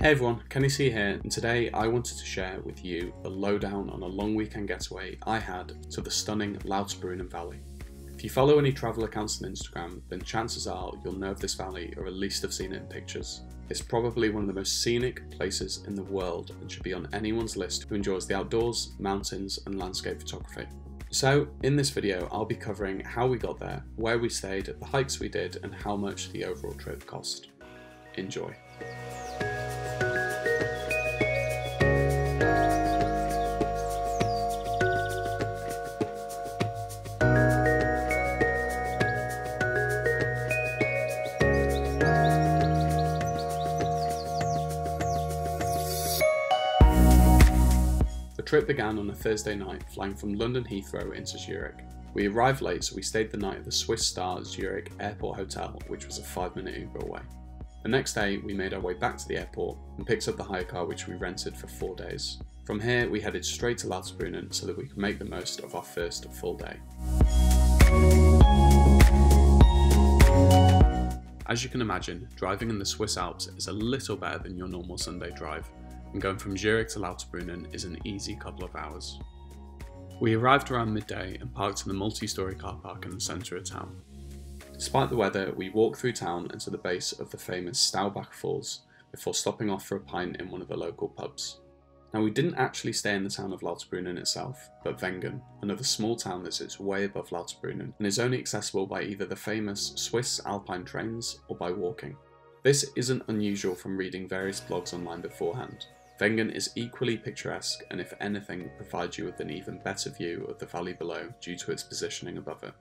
Hey everyone, Kenny C here, and today I wanted to share with you the lowdown on a long weekend getaway I had to the stunning Lauterbrunnen Valley. If you follow any travel accounts on Instagram, then chances are you'll know of this valley or at least have seen it in pictures. It's probably one of the most scenic places in the world and should be on anyone's list who enjoys the outdoors, mountains and landscape photography. So in this video I'll be covering how we got there, where we stayed, the hikes we did and how much the overall trip cost. Enjoy. The trip began on a Thursday night, flying from London Heathrow into Zurich. We arrived late, so we stayed the night at the Swiss Star Zurich Airport Hotel, which was a 5-minute Uber away. The next day, we made our way back to the airport and picked up the hire car which we rented for 4 days. From here, we headed straight to Lauterbrunnen so that we could make the most of our first full day. As you can imagine, driving in the Swiss Alps is a little better than your normal Sunday drive, and going from Zurich to Lauterbrunnen is an easy couple of hours. We arrived around midday and parked in the multi-storey car park in the centre of town. Despite the weather, we walked through town and to the base of the famous Staubach Falls before stopping off for a pint in one of the local pubs. Now, we didn't actually stay in the town of Lauterbrunnen itself, but Wengen, another small town that sits way above Lauterbrunnen and is only accessible by either the famous Swiss Alpine trains or by walking. This isn't unusual from reading various blogs online beforehand. Wengen is equally picturesque and if anything provides you with an even better view of the valley below due to its positioning above it.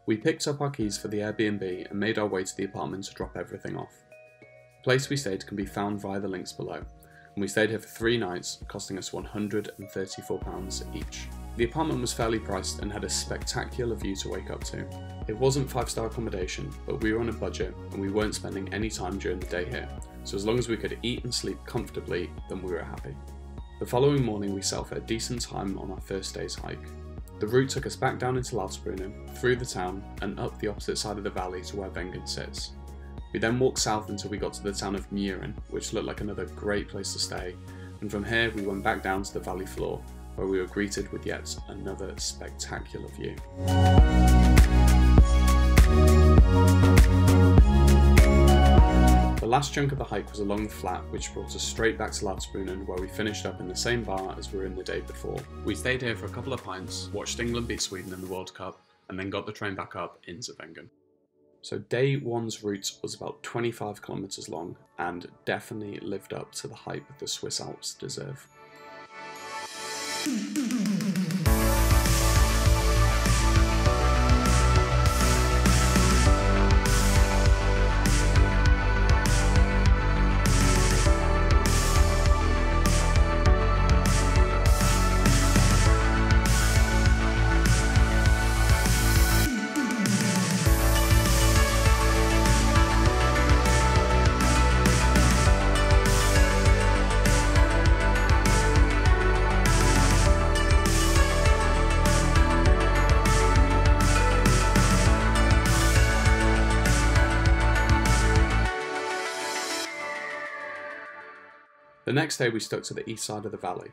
We picked up our keys for the Airbnb and made our way to the apartment to drop everything off. The place we stayed can be found via the links below, and we stayed here for 3 nights, costing us £134 each. The apartment was fairly priced and had a spectacular view to wake up to. It wasn't 5-star accommodation, but we were on a budget and we weren't spending any time during the day here, so as long as we could eat and sleep comfortably, then we were happy. The following morning we set off at a decent time on our first day's hike. The route took us back down into Lauterbrunnen, through the town and up the opposite side of the valley to where Wengen sits. We then walked south until we got to the town of Lucerne, which looked like another great place to stay, and from here we went back down to the valley floor, where we were greeted with yet another spectacular view. The last chunk of the hike was along the flat, which brought us straight back to Lauterbrunnen, where we finished up in the same bar as we were in the day before. We stayed here for a couple of pints, watched England beat Sweden in the World Cup, and then got the train back up into Wengen. So day one's route was about 25 kilometers long, and definitely lived up to the hype the Swiss Alps deserve. The next day we stuck to the east side of the valley.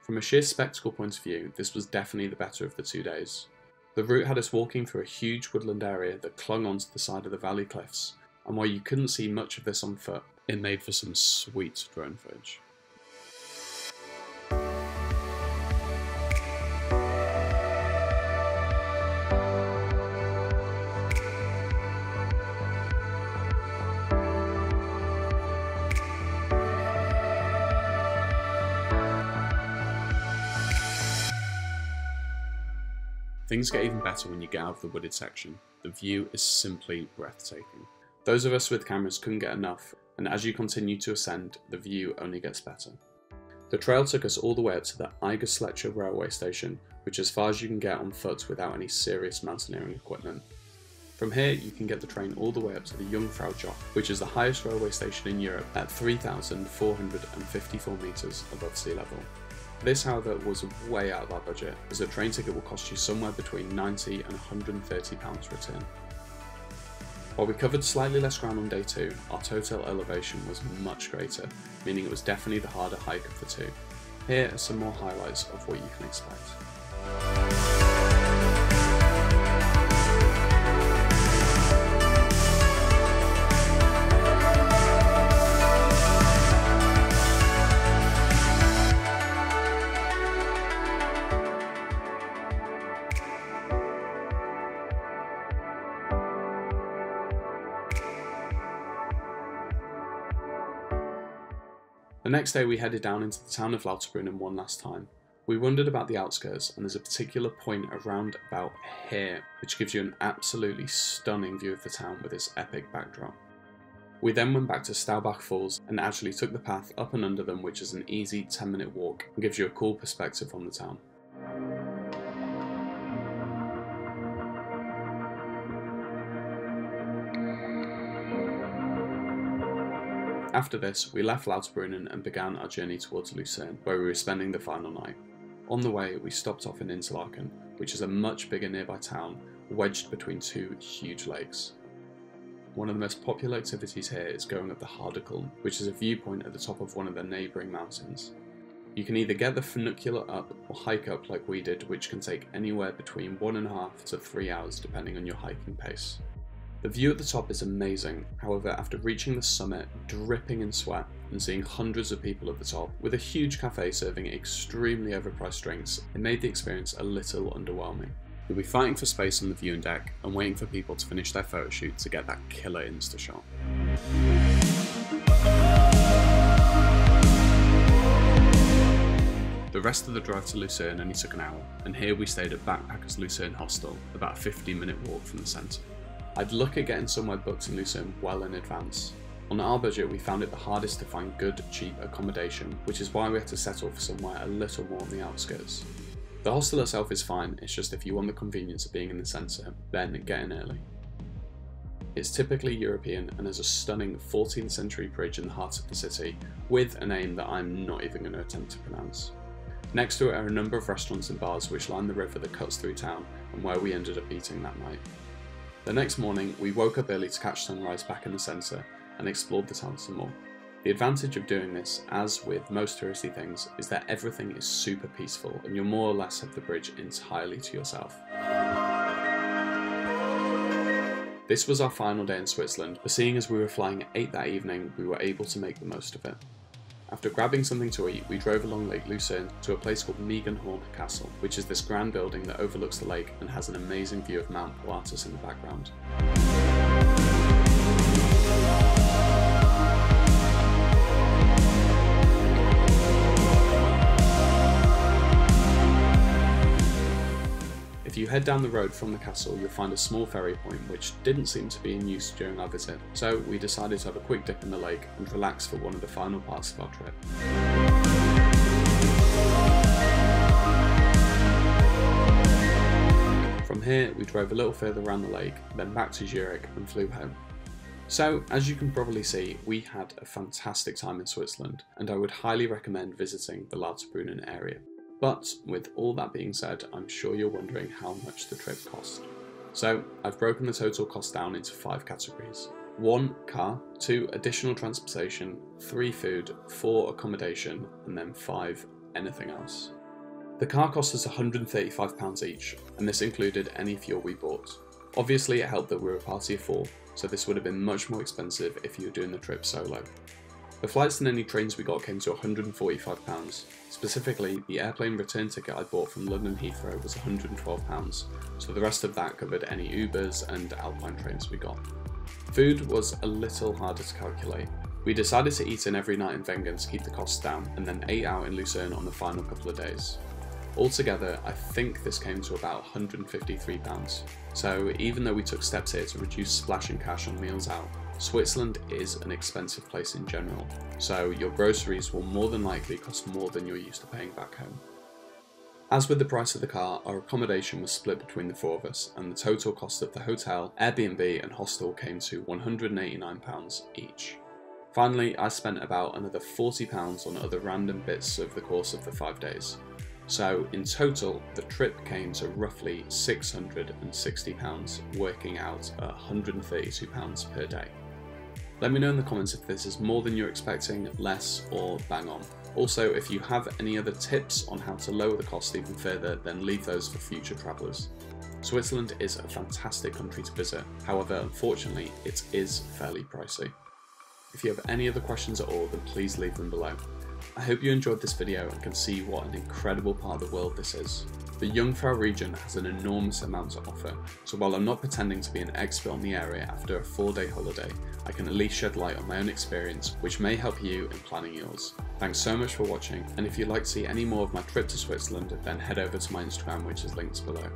From a sheer spectacle point of view, this was definitely the better of the 2 days. The route had us walking through a huge woodland area that clung onto the side of the valley cliffs, and while you couldn't see much of this on foot, it made for some sweet drone footage. Things get even better when you get out of the wooded section. The view is simply breathtaking. Those of us with cameras couldn't get enough, and as you continue to ascend, the view only gets better. The trail took us all the way up to the Eigerslecher railway station, which is as far as you can get on foot without any serious mountaineering equipment. From here, you can get the train all the way up to the Jungfrau, which is the highest railway station in Europe at 3,454 metres above sea level. This, however, was way out of our budget, as a train ticket will cost you somewhere between £90 and £130 return. While we covered slightly less ground on day 2, our total elevation was much greater, meaning it was definitely the harder hike of the two. Here are some more highlights of what you can expect. The next day we headed down into the town of Lauterbrunnen one last time. We wondered about the outskirts, and there's a particular point around about here which gives you an absolutely stunning view of the town with its epic backdrop. We then went back to Staubach Falls and actually took the path up and under them, which is an easy 10-minute walk and gives you a cool perspective on the town. After this, we left Lauterbrunnen and began our journey towards Lucerne, where we were spending the final night. On the way, we stopped off in Interlaken, which is a much bigger nearby town, wedged between two huge lakes. One of the most popular activities here is going up the Hostel, which is a viewpoint at the top of one of the neighbouring mountains. You can either get the funicular up or hike up like we did, which can take anywhere between 1.5 to 3 hours depending on your hiking pace. The view at the top is amazing, however after reaching the summit, dripping in sweat and seeing hundreds of people at the top, with a huge cafe serving extremely overpriced drinks, it made the experience a little underwhelming. You'll be fighting for space on the viewing deck and waiting for people to finish their photo shoot to get that killer Insta shot. The rest of the drive to Lucerne only took an hour, and here we stayed at Backpackers Lucerne Hostel, about a 15-minute walk from the centre. I'd look at getting somewhere booked in Lucerne well in advance. On our budget we found it the hardest to find good, cheap accommodation, which is why we had to settle for somewhere a little more on the outskirts. The hostel itself is fine, it's just if you want the convenience of being in the centre, then get in early. It's typically European and has a stunning 14th century bridge in the heart of the city, with a name that I'm not even going to attempt to pronounce. Next to it are a number of restaurants and bars which line the river that cuts through town, and where we ended up eating that night. The next morning, we woke up early to catch sunrise back in the centre and explored the town some more. The advantage of doing this, as with most touristy things, is that everything is super peaceful and you'll more or less have the bridge entirely to yourself. This was our final day in Switzerland, but seeing as we were flying at 8 that evening, we were able to make the most of it. After grabbing something to eat, we drove along Lake Lucerne to a place called Megenhorn Castle, which is this grand building that overlooks the lake and has an amazing view of Mount Pilatus in the background. If you head down the road from the castle, you'll find a small ferry point which didn't seem to be in use during our visit, so we decided to have a quick dip in the lake and relax for one of the final parts of our trip. From here, we drove a little further around the lake, then back to Zurich and flew home. So, as you can probably see, we had a fantastic time in Switzerland, and I would highly recommend visiting the Lauterbrunnen area. But with all that being said, I'm sure you're wondering how much the trip cost. So I've broken the total cost down into 5 categories. 1 car, 2 additional transportation, 3 food, 4 accommodation, and then 5 anything else. The car cost us £135 each, and this included any fuel we bought. Obviously it helped that we were a party of 4, so this would have been much more expensive if you were doing the trip solo. The flights and any trains we got came to £145. Specifically, the airplane return ticket I bought from London Heathrow was £112, so the rest of that covered any Ubers and Alpine trains we got. Food was a little harder to calculate. We decided to eat in every night in Wengen to keep the costs down, and then ate out in Lucerne on the final couple of days. Altogether, I think this came to about £153. So even though we took steps here to reduce splashing cash on meals out, Switzerland is an expensive place in general, so your groceries will more than likely cost more than you're used to paying back home. As with the price of the car, our accommodation was split between the 4 of us, and the total cost of the hotel, Airbnb and hostel came to £189 each. Finally, I spent about another £40 on other random bits over the course of the 5 days. So in total, the trip came to roughly £660, working out at £132 per day. Let me know in the comments if this is more than you're expecting, less, or bang on. Also, if you have any other tips on how to lower the cost even further, then leave those for future travellers. Switzerland is a fantastic country to visit, however, unfortunately, it is fairly pricey. If you have any other questions at all, then please leave them below. I hope you enjoyed this video and can see what an incredible part of the world this is. The Jungfrau region has an enormous amount to offer, so while I'm not pretending to be an expert on the area after a 4-day holiday, I can at least shed light on my own experience, which may help you in planning yours. Thanks so much for watching, and if you'd like to see any more of my trip to Switzerland, then head over to my Instagram, which is linked below.